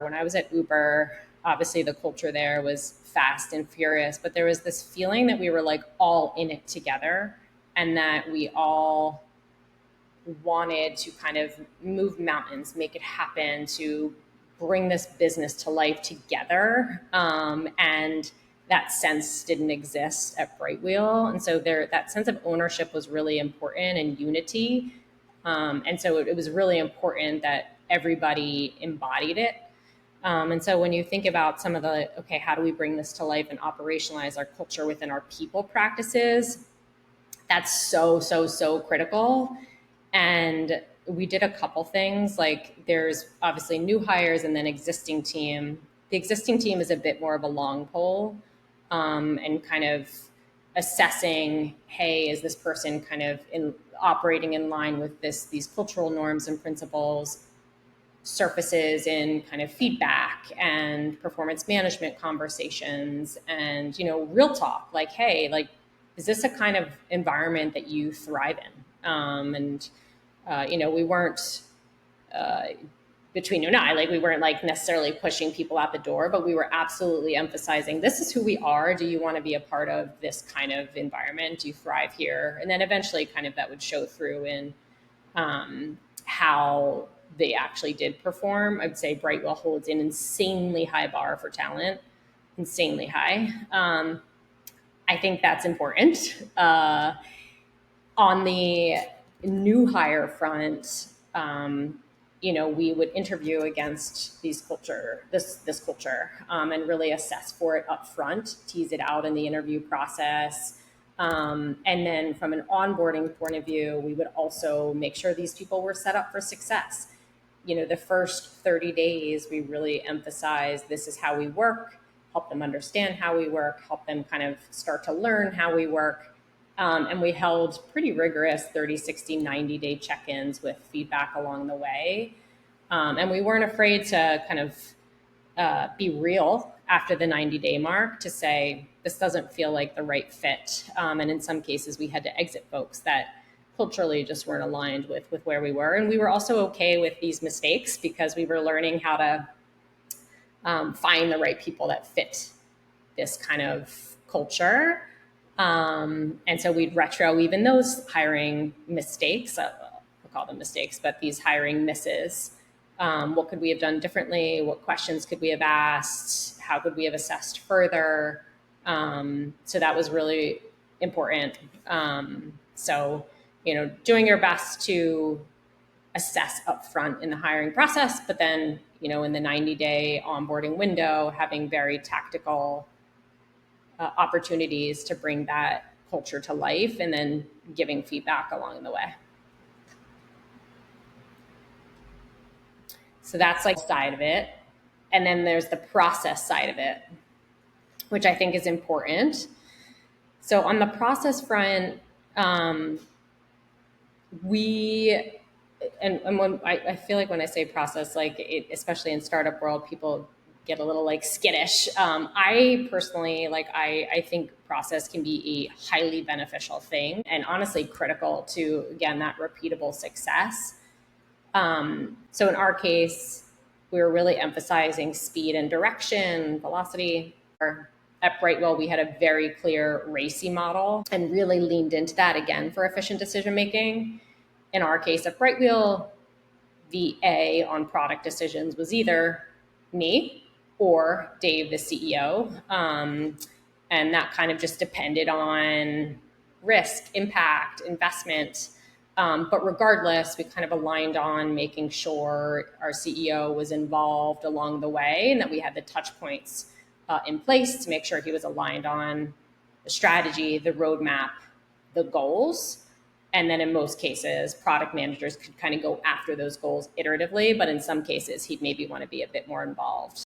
When I was at Uber, obviously the culture there was fast and furious, but there was this feeling that we were like all in it together and that we all wanted to kind of move mountains, make it happen, to bring this business to life together. And that sense didn't exist at Brightwheel. And so that sense of ownership was really important and unity. And so it was really important that everybody embodied it. And so when you think about some of the, okay, how do we bring this to life and operationalize our culture within our people practices? That's so critical. And we did a couple things. Like there's obviously new hires and then existing team. The existing team is a bit more of a long pole, and kind of assessing, hey, is this person kind of operating in line with these cultural norms and principles? Surfaces in kind of feedback and performance management conversations and real talk, like, hey, like, is this a kind of environment that you thrive in? And we weren't, uh, between you and I, like, we weren't like necessarily pushing people out the door, but we were absolutely emphasizing, this is who we are. Do you want to be a part of this kind of environment? Do you thrive here? And then eventually kind of that would show through in how they actually did perform. I'd say Brightwheel holds an insanely high bar for talent, insanely high. I think that's important. On the new hire front, we would interview against this culture, and really assess for it up front, tease it out in the interview process. And then from an onboarding point of view, we would also make sure these people were set up for success. The first 30 days, we really emphasize this is how we work, help them understand how we work, help them kind of start to learn how we work. And we held pretty rigorous 30, 60, 90-day check-ins with feedback along the way. And we weren't afraid to kind of be real after the 90-day mark to say, this doesn't feel like the right fit. And in some cases, we had to exit folks that culturally just weren't aligned with where we were. And we were also okay with these mistakes because we were learning how to find the right people that fit this kind of culture. And so we'd retro even those hiring mistakes, we'll call them mistakes, but these hiring misses. What could we have done differently? What questions could we have asked? How could we have assessed further? So that was really important. So, doing your best to assess upfront in the hiring process, but then, in the 90-day onboarding window, having very tactical opportunities to bring that culture to life and then giving feedback along the way. So that's like side of it. And then there's the process side of it, which I think is important. So on the process front, when I feel like when I say process, like especially in startup world, people get a little like skittish. I personally, I think process can be a highly beneficial thing and honestly critical to, again, that repeatable success. So in our case, we were really emphasizing speed and direction, velocity. At Brightwheel, we had a very clear RACI model and really leaned into that again for efficient decision making. In our case at Brightwheel, the A on product decisions was either me or Dave, the CEO. And that kind of just depended on risk, impact, investment. But regardless, we kind of aligned on making sure our CEO was involved along the way and that we had the touch points in place to make sure he was aligned on the strategy, the roadmap, the goals. And then in most cases, product managers could kind of go after those goals iteratively, but in some cases, he'd maybe want to be a bit more involved.